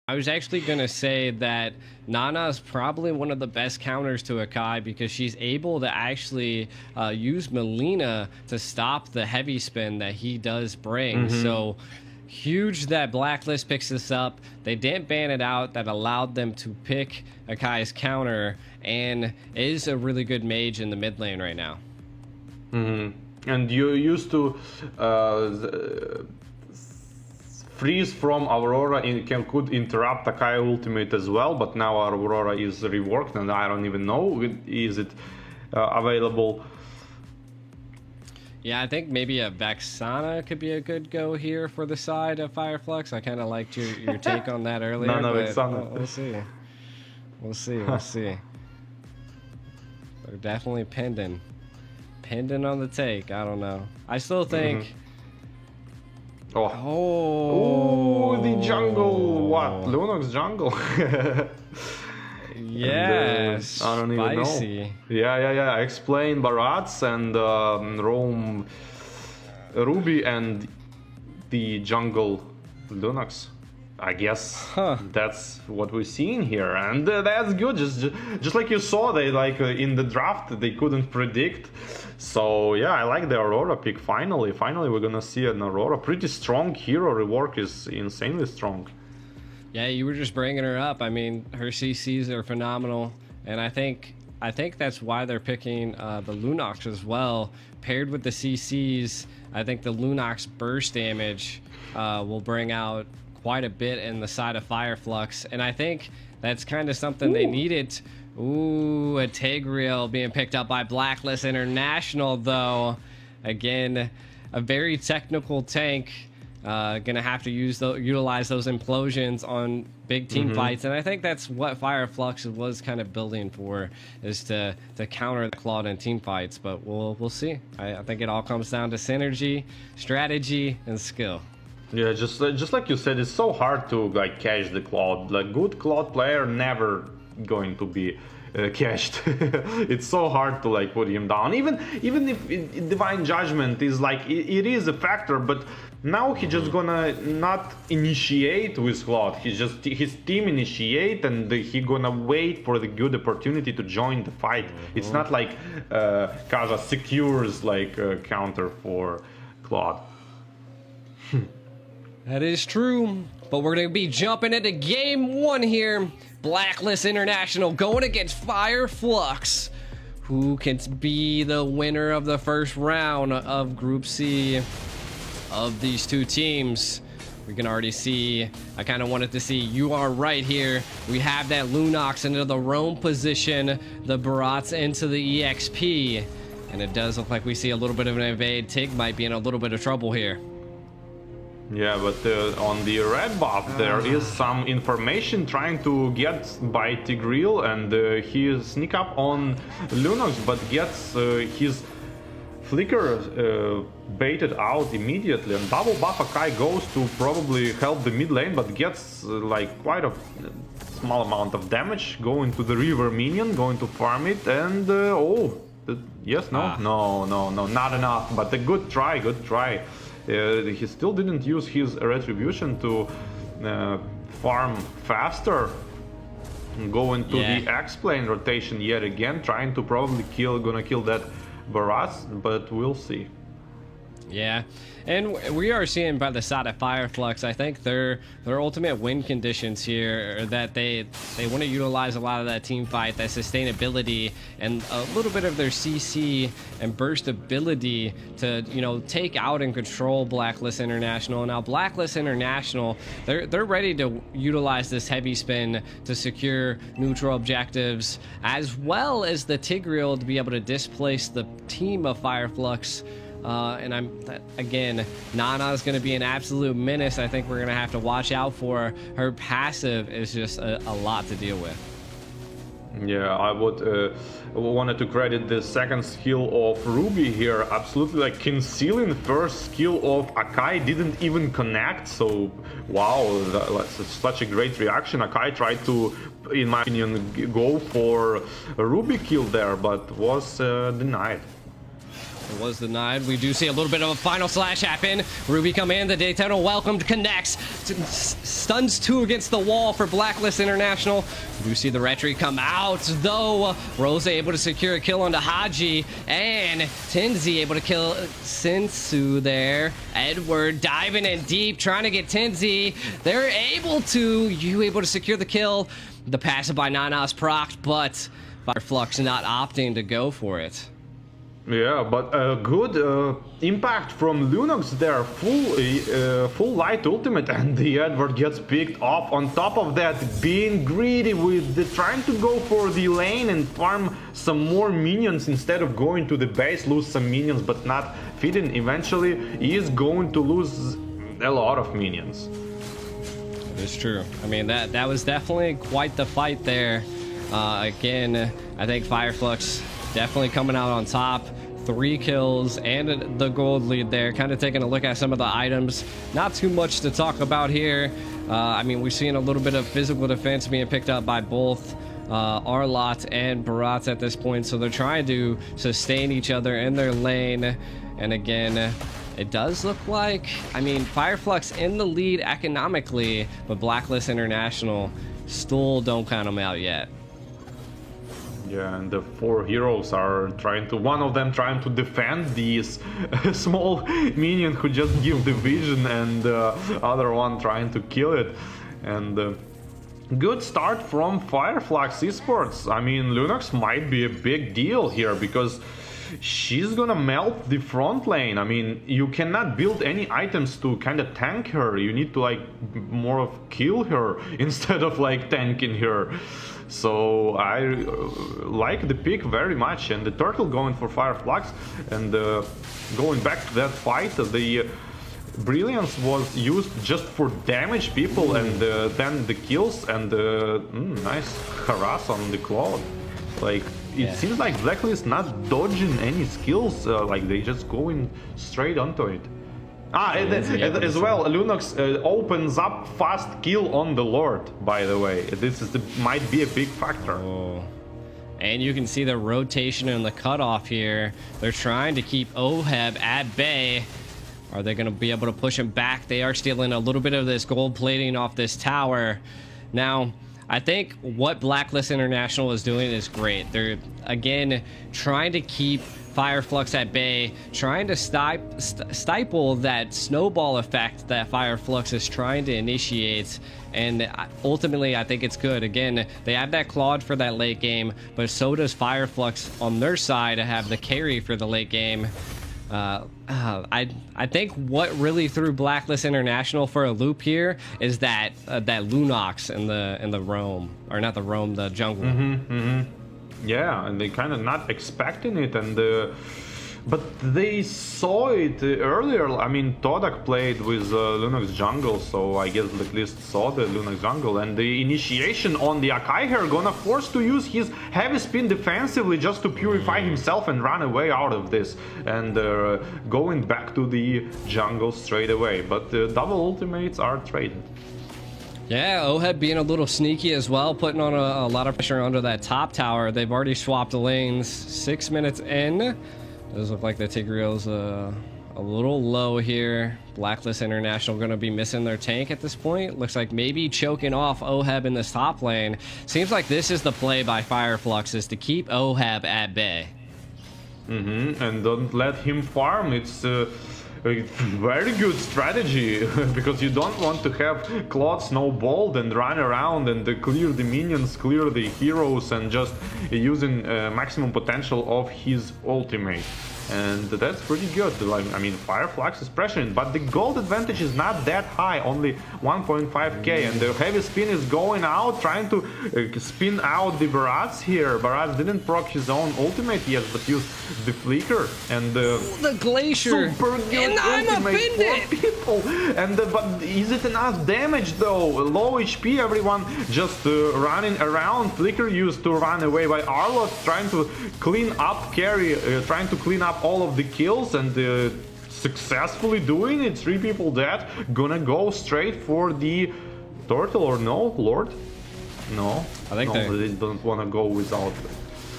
I was actually going to say that Nana is probably one of the best counters to Akai because she's able to actually use Melina to stop the heavy spin that he does bring. So huge that Blacklist picks this up. They didn't ban it out. That allowed them to pick Akai's counter and is a really good mage in the mid lane right now. And you used to freeze from Aurora could interrupt Akai ultimate as well, but now Aurora is reworked and I don't even know is it available. Yeah, I think maybe a Vexana could be a good go here for the side of Fireflux. I kind of liked your take on that earlier. No, but Vexana. We'll see. They're definitely pending on the take. I don't know. I still think. Oh, the jungle. What? Lunox jungle? Yes. I don't even know. Yeah. Explain Barats and roam Ruby and the jungle Lunox. I guess that's what we're seeing here, and that's good. Just like you saw, they in the draft they couldn't predict. So yeah, I like the Aurora pick. Finally, we're gonna see an Aurora. Pretty strong hero. Rework is insanely strong. Yeah, you were just bringing her up. I mean, her CCs are phenomenal, and I think that's why they're picking the Lunox as well. Paired with the CCs, I think the Lunox burst damage will bring out quite a bit in the side of Fireflux, and I think that's kind of something they needed. Ooh, a Tigreal being picked up by Blacklist International, though. Again, a very technical tank. Gonna have to utilize those implosions on big team fights, and I think that's what Fireflux was kind of building for, is to counter the Claude in team fights. But we'll see. I think it all comes down to synergy, strategy, and skill. Yeah, just like you said, it's so hard to catch the Claude. Like good Claude player never going to be catched. It's so hard to put him down. Even if Divine Judgment is it is a factor, but now he just gonna not initiate with Claude. His team initiate, and he gonna wait for the good opportunity to join the fight. It's not like Kaza secures counter for Claude. That is true, but we're going to be jumping into game one here. Blacklist International going against Fireflux. Who can be the winner of the first round of Group C of these two teams? We can already see, I kind of wanted to see, you are right here. We have that Lunox into the roam position, the Barats into the EXP, and it does look like we see a little bit of an invade. Tig might be in a little bit of trouble here. Yeah, but on the red buff there is some information trying to get by Tigreal, and he sneak up on Lunox, but gets his flicker baited out immediately, and double buff Akai goes to probably help the mid lane, but gets quite a small amount of damage, going to the river minion, going to farm it, and no, not enough, but a good try. He still didn't use his retribution to farm faster. Going to the X-Plane rotation yet again, trying to probably gonna kill that Barats, but we'll see. Yeah, and we are seeing by the side of Fireflux, I think their ultimate win conditions here are that they want to utilize a lot of that team fight, that sustainability, and a little bit of their CC and burst ability to take out and control Blacklist International. Now Blacklist International, they're ready to utilize this heavy spin to secure neutral objectives, as well as the Tigreal to be able to displace the team of Fireflux. And again, Nana is going to be an absolute menace. I think we're going to have to watch out for her. Passive is just a lot to deal with. Yeah, I would wanted to credit the second skill of Ruby here. Absolutely, concealing first skill of Akai didn't even connect. So wow, that's such a great reaction. Akai tried to, in my opinion, go for a Ruby kill there, but was denied. It was denied. We do see a little bit of a final slash happen. Ruby come in. The Daytona welcomed connects. Stuns 2 against the wall for Blacklist International. We do see the Retry come out, though. Rose able to secure a kill onto Haji. And Tenzi able to kill Sensu there. Edward diving in deep, trying to get Tenzi. They're able to. You able to secure the kill. The passive by Nana's procced, but Fireflux not opting to go for it. Yeah, but a good impact from Lunox there, full light ultimate, and the Edward gets picked off. On top of that, being greedy with trying to go for the lane and farm some more minions instead of going to the base, lose some minions but not feeding. Eventually, he is going to lose a lot of minions. It's true. I mean, that was definitely quite the fight there. Again, I think Fireflux definitely coming out on top. 3 kills and the gold lead there. Kind of taking a look at some of the items. Not too much to talk about here. I mean, we've seen a little bit of physical defense being picked up by both Arlott and Barat at this point. So they're trying to sustain each other in their lane. And again, it does look like, I mean, Fireflux in the lead economically, but Blacklist International still don't count them out yet. Yeah, and the 4 heroes are one of them trying to defend these small minion who just give the vision, and the other one trying to kill it. And good start from Fireflux Esports. I mean, Lunox might be a big deal here because she's gonna melt the front lane. I mean, you cannot build any items to kind of tank her. You need to like more of kill her instead of like tanking her. So I like the pick very much, and the turtle going for Fireflux. And going back to that fight, the brilliance was used just for damage people, and then the kills, and nice harass on the Cloud. Like, it seems like Blacklist not dodging any skills, like they just going straight onto it. As well, Lunox opens up fast kill on the Lord, by the way. This is might be a big factor. Oh. And you can see the rotation and the cutoff here. They're trying to keep Oheb at bay. Are they going to be able to push him back? They are stealing a little bit of this gold plating off this tower. Now, I think what Blacklist International is doing is great. They're, again, trying to keep Fireflux at bay, trying to stifle that snowball effect that Fireflux is trying to initiate. And ultimately, I think it's good. Again, they have that Claude for that late game, but so does Fireflux on their side to have the carry for the late game. I think what really threw Blacklist International for a loop here is that Lunox in the roam, or not the roam, the jungle. Yeah, and they kind of not expecting it, and but they saw it earlier. I mean, Todak played with Lunox jungle, so I guess Blacklist saw the Lunox jungle, and the initiation on the Akai here gonna force to use his heavy spin defensively just to purify himself and run away out of this, and going back to the jungle straight away. But double ultimates are traded. Yeah, Oheb being a little sneaky as well, putting on a lot of pressure under that top tower. They've already swapped lanes. 6 minutes in. Does look like the Tigreal's a little low here. Blacklist International going to be missing their tank at this point. Looks like maybe choking off Oheb in this top lane. Seems like this is the play by Fireflux, is to keep Oheb at bay. And don't let him farm. It's a very good strategy because you don't want to have Claude snowballed and run around and clear the minions, clear the heroes, and just using maximum potential of his ultimate. And that's pretty good. I mean, Fireflux is pressuring, but the gold advantage is not that high, only 1.5k, and the heavy spin is going out, trying to spin out the Barats here. Barats didn't proc his own ultimate yet, but used the Flicker and the Glacier. Super good ultimate for people. And but is it enough damage though? Low HP, everyone just running around. Flicker used to run away by Arlott, trying to clean up carry, trying to clean up all of the kills, and successfully doing it. 3 people dead. Gonna go straight for the turtle, or no, Lord? No, I think they don't want to go without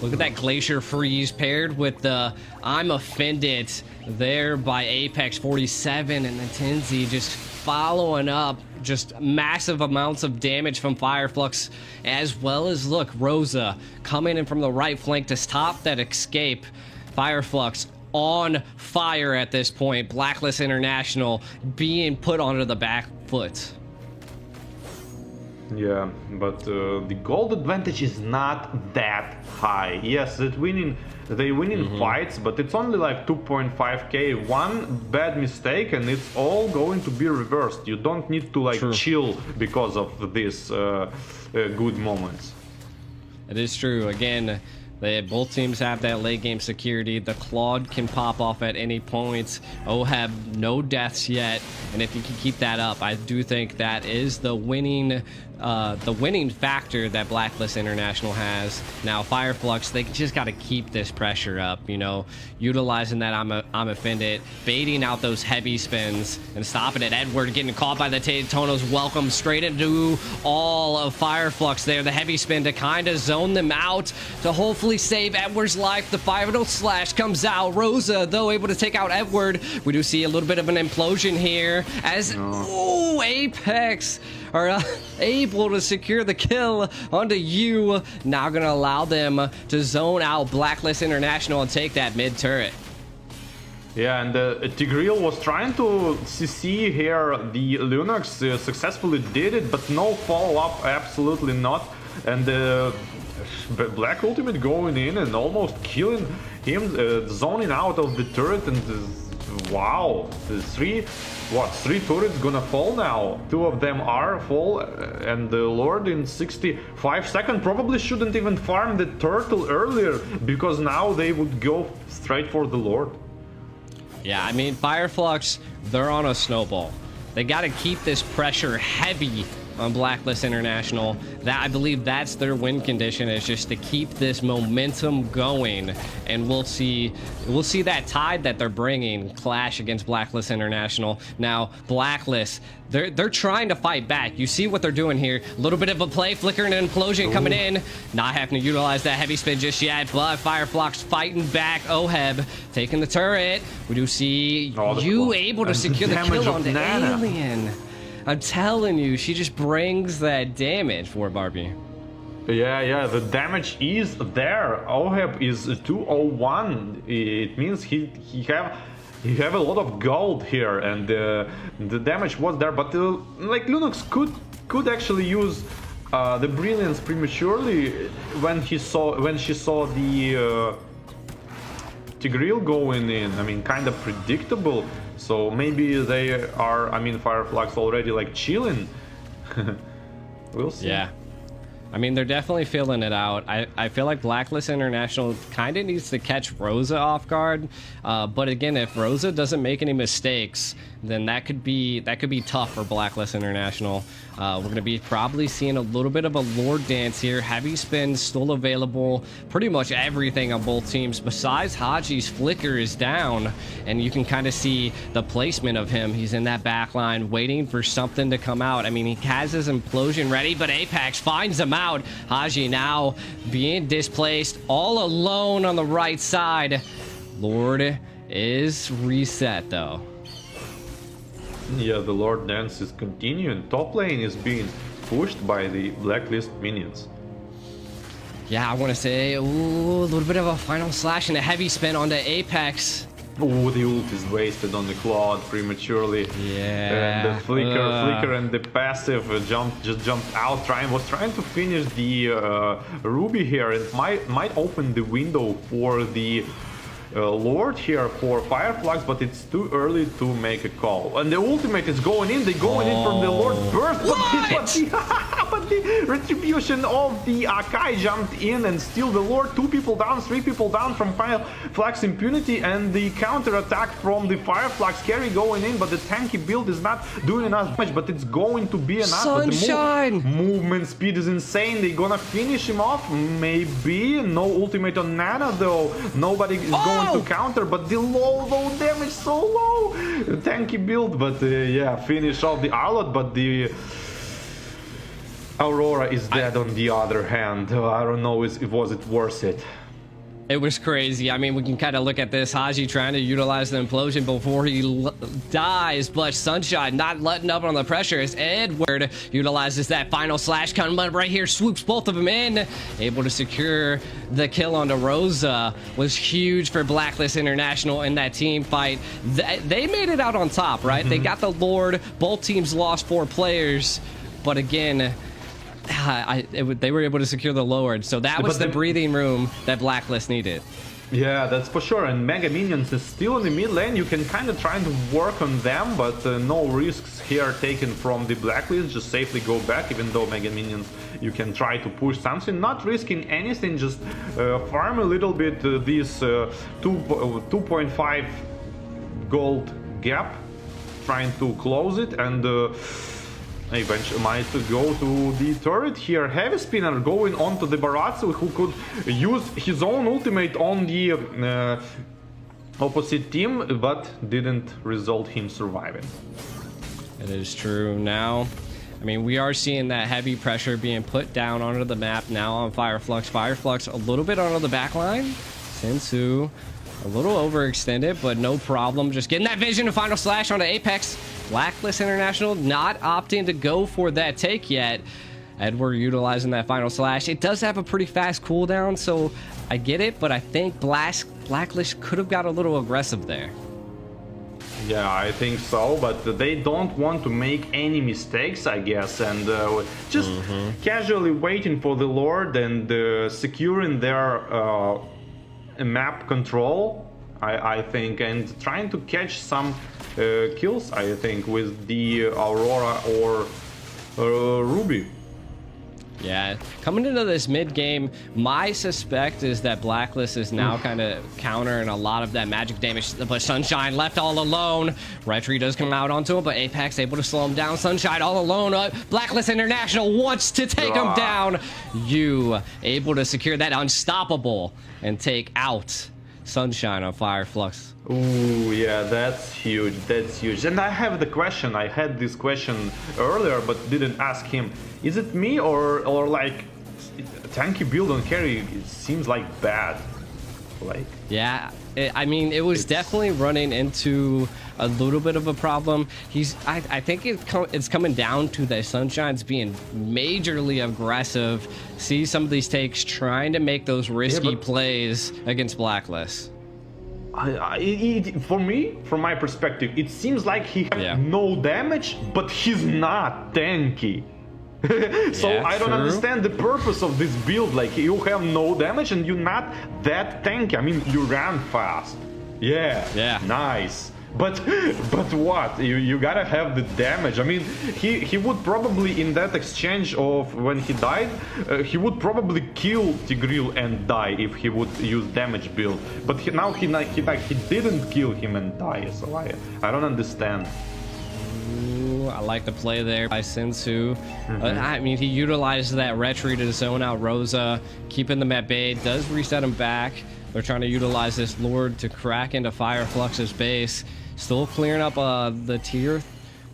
Look at that Glacier Freeze paired with the I'm Offended there by Apex 47, and then Tinsy just following up just massive amounts of damage from Fireflux, as well as, look, Rosa coming in from the right flank to stop that escape. Fireflux on fire at this point. Blacklist International being put onto the back foot. Yeah, but the gold advantage is not that high. Yes, they win in fights, but it's only like 2.5k. One bad mistake and it's all going to be reversed. You don't need to like chill because of these good moments. It is true. Again, both teams have that late game security. The Claude can pop off at any point. Oheb, no deaths yet, and if you can keep that up, I do think that is the winning factor that Blacklist International has. Now, Fireflux, they just got to keep this pressure up, you know, utilizing that I'm Offended, baiting out those heavy spins, and stopping it. Edward getting caught by the Tonos. Welcome straight into all of Fireflux there. The heavy spin to kind of zone them out to hopefully save Edward's life. The 5-0 slash comes out. Rosa, though, able to take out Edward. We do see a little bit of an implosion here as Apex are able to secure the kill onto you. Now gonna allow them to zone out Blacklist International and take that mid turret. Yeah, and Tigreal was trying to CC here. The Lunox successfully did it, but no follow-up, absolutely not. And Black Ultimate going in and almost killing him, zoning out of the turret, and wow, the three turrets gonna fall now. Two of them are full, and the Lord in 65 seconds probably shouldn't even farm the turtle earlier, because now they would go straight for the Lord. Yeah, I mean, Fireflux, they're on a snowball. They got to keep this pressure heavy on Blacklist International. That, I believe that's their win condition, is just to keep this momentum going, and we'll see that tide that they're bringing clash against Blacklist International. Now, Blacklist, they're trying to fight back. You see what they're doing here. A little bit of a play, flicker and an implosion coming in. Not having to utilize that heavy spin just yet, but Fireflux fighting back. Oheb taking the turret. We do see you able to secure the kill on the alien. I'm telling you, she just brings that damage for Barbie. Yeah, the damage is there. Oheb is 201. It means he have a lot of gold here, and the damage was there. But like Lunox could actually use the brilliance prematurely when she saw the Tigreal going in. I mean, kind of predictable. So maybe they are, I mean, Fireflux already like chilling. We'll see. Yeah. I mean, they're definitely feeling it out. I feel like Blacklist International kind of needs to catch Rosa off guard. But again, if Rosa doesn't make any mistakes, then that could be tough for Blacklist International. We're going to be probably seeing a little bit of a Lord dance here. Heavy spin still available. Pretty much everything on both teams besides Haji's flicker is down, and you can kind of see the placement of him. He's in that back line waiting for something to come out. I mean, he has his implosion ready, but Apex finds him out. Haji now being displaced all alone on the right side. Lord is reset though. Yeah, the Lord dance is continuing. Top lane is being pushed by the Blacklist minions. Yeah, I want to say, a little bit of a final slash and a heavy spin onto Apex. Oh, the ult is wasted on the Claude prematurely. Yeah. And the flicker and the passive just jumped out. Was trying to finish the Ruby here. It might open the window for the Lord here for Fireflux, but it's too early to make a call. And the ultimate is going in. They're going in from the Lord burst, but the retribution of the Akai jumped in and still the Lord. 2 people down, 3 people down from Fireflux impunity, and the counter attack from the Fireflux carry going in, but the tanky build is not doing enough damage, but it's going to be enough. Sunshine! But the movement speed is insane. They're gonna finish him off, maybe. No ultimate on Nana though. Nobody is going to counter, but the low damage so low. Tanky build, but yeah, finish off the Arlot, but the Aurora is dead on the other hand. I don't know, was it worth it? It was crazy. I mean, we can kind of look at this. Haji trying to utilize the implosion before he dies, but Sunshine not letting up on the pressure as Edward utilizes that final slash coming up right here, swoops both of them in, able to secure the kill onto Rosa. Was huge for Blacklist International in that team fight. They made it out on top, right? They got the Lord. Both teams lost 4 players, but again, they were able to secure the Lord, so that was the breathing room that Blacklist needed. Yeah, that's for sure. And Mega Minions is still in the mid lane. You can kind of try to work on them, but no risks here taken from the Blacklist. Just safely go back, even though Mega Minions, you can try to push something, not risking anything, just farm a little bit this 2.5 gold gap, trying to close it, and eventually might go to the turret here. Heavy Spinner going on to the Baratsu, who could use his own ultimate on the opposite team, but didn't result him surviving. It is true. Now, I mean, we are seeing that heavy pressure being put down onto the map now on Fireflux. Fireflux a little bit onto the back line. Sensu a little overextended, but no problem. Just getting that vision of final slash onto Apex. Blacklist International not opting to go for that take yet. Edward utilizing that final slash. It does have a pretty fast cooldown, so I get it, but I think Blacklist could have got a little aggressive there. Yeah, I think so, but they don't want to make any mistakes, I guess, and just casually waiting for the Lord and securing their map control, I think, and trying to catch some kills, I think, with the Aurora or Ruby. Yeah, coming into this mid game, my suspect is that Blacklist is now kind of countering a lot of that magic damage, but Sunshine left all alone. Retry does come out onto him, but Apex able to slow him down. Sunshine all alone. Blacklist International wants to take him down. You able to secure that unstoppable and take out Sunshine on Fireflux. Ooh, yeah, that's huge. That's huge. And I have the question. I had this question earlier, but didn't ask him. Is it me or like tanky build on carry? It seems like bad. Like, yeah, I mean, it was definitely running into a little bit of a problem. I think it's coming down to the Sunshine's being majorly aggressive. See some of these takes, trying to make those risky plays against Blacklist. For me, from my perspective, it seems like he has no damage, but he's not tanky. So yeah, I don't understand the purpose of this build. Like, you have no damage and you're not that tanky. I mean, you ran fast. Yeah. Nice. But what? You gotta have the damage. I mean, he would probably, in that exchange of when he died, he would probably kill Tigreal and die if he would use damage build. But now he didn't kill him and die. So I don't understand. I like the play there by Sensu. I mean, he utilized that retry to zone out Rosa, keeping them at bay. Does reset him back. They're trying to utilize this Lord to crack into Fireflux's base. Still clearing up the tier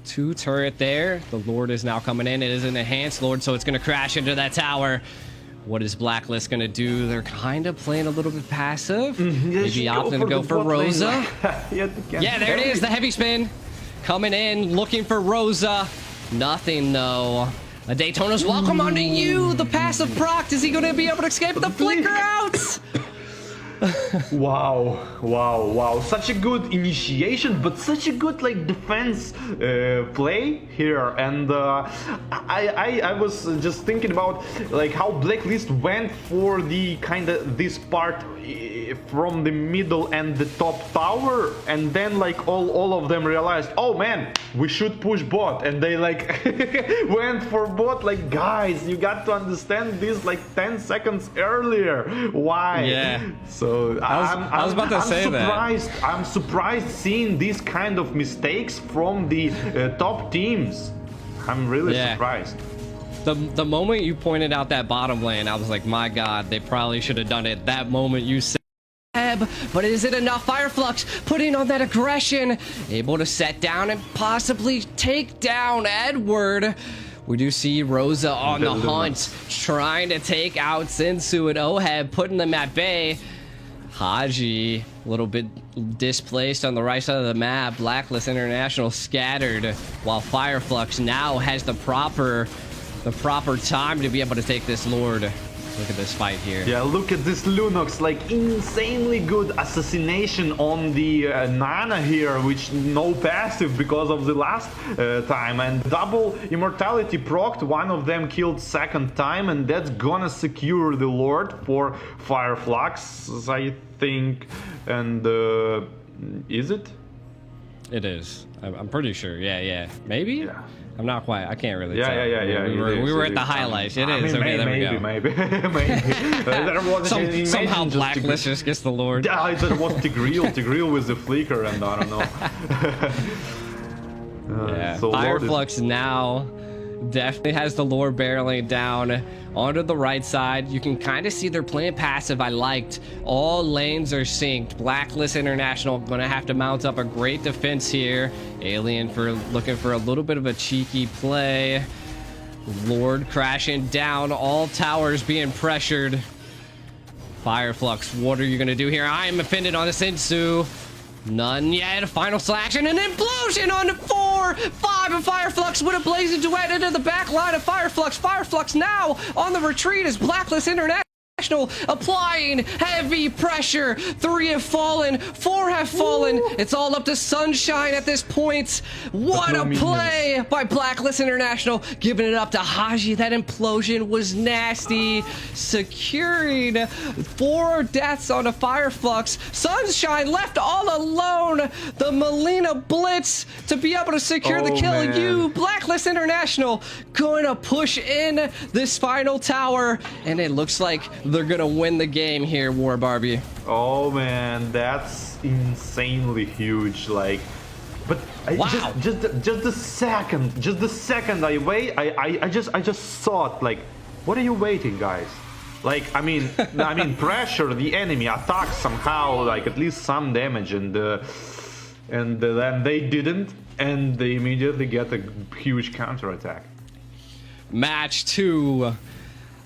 2 turret there. The Lord is now coming in. It is an enhanced Lord, so it's going to crash into that tower. What is Blacklist going to do? They're kind of playing a little bit passive. Maybe opting to go for Rosa. Yeah, there it is. The heavy spin. Coming in, looking for Rosa. Nothing, though. A Daytona's welcome onto you. The passive proc. Is he going to be able to escape the flicker out? Wow. Such a good initiation, but such a good, like, defense play here. And I was just thinking about, like, how Blacklist went for the kind of this part from the middle and the top tower, and then, like, all of them realized, oh man, we should push bot, and they, like, went for bot. Like, guys, you got to understand this, like, 10 seconds earlier. Why? Yeah. So I was about to say surprised. I'm surprised seeing these kind of mistakes from the top teams. I'm really surprised. The moment you pointed out that bottom lane, I was like, my God, they probably should have done it. That moment you said, but is it enough? Fireflux putting on that aggression, able to set down and possibly take down Edward. We do see Rosa on the hunt, trying to take out Sensu and Oheb, putting them at bay. Haji, a little bit displaced on the right side of the map. Blacklist International scattered, while Fireflux now has the proper time to be able to take this Lord. Look at this fight here. Yeah, look at this Lunox, like insanely good assassination on the Nana here, which no passive because of the last time, and double immortality procced. One of them killed second time, and that's gonna secure the Lord for Fireflux, I think. And is it? It is. I'm pretty sure. Yeah. Maybe? Yeah. I'm not quite. I can't really tell. Yeah. We were at the highlights. It is. Okay, there we go. Maybe. There was somehow Blacklist just gets the Lord. Yeah, there was Tigreal with the flicker, and I don't know. Yeah. So Fireflux now definitely has the Lord barreling down onto the right side. You can kind of see they're playing passive. I liked all lanes are synced. Blacklist International gonna have to mount up a great defense here. Alien for looking for a little bit of a cheeky play. Lord crashing down, all towers being pressured. Fireflux, what are you gonna do here? I am offended on the Sensu. None yet. A final selection, an implosion on the 4-5, and Fireflux with a blazing duet into the back line of Fireflux. Fireflux now on the retreat as Blacklist International applying heavy pressure. 3 have fallen, 4 have fallen. It's all up to Sunshine at this point. What a play by Blacklist International, giving it up to Haji. That implosion was nasty, securing 4 deaths on a Fireflux. Sunshine left all alone. The Molina Blitz to be able to secure the kill. Man. You, Blacklist International, going to push in this final tower, and it looks like they're gonna win the game here, War Barbie. Oh man, that's insanely huge. Like, but Wow. just the second I just thought, like, what are you waiting, guys? Like, I mean pressure the enemy, attack somehow, like at least some damage, and then they didn't, and they immediately get a huge counterattack. Match 2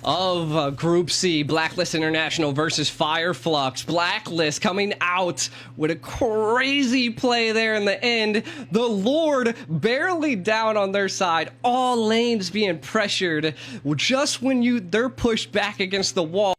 of Group C, Blacklist International versus Fireflux. Blacklist coming out with a crazy play there in the end. The Lord barely down on their side. All lanes being pressured. Just when they're pushed back against the wall.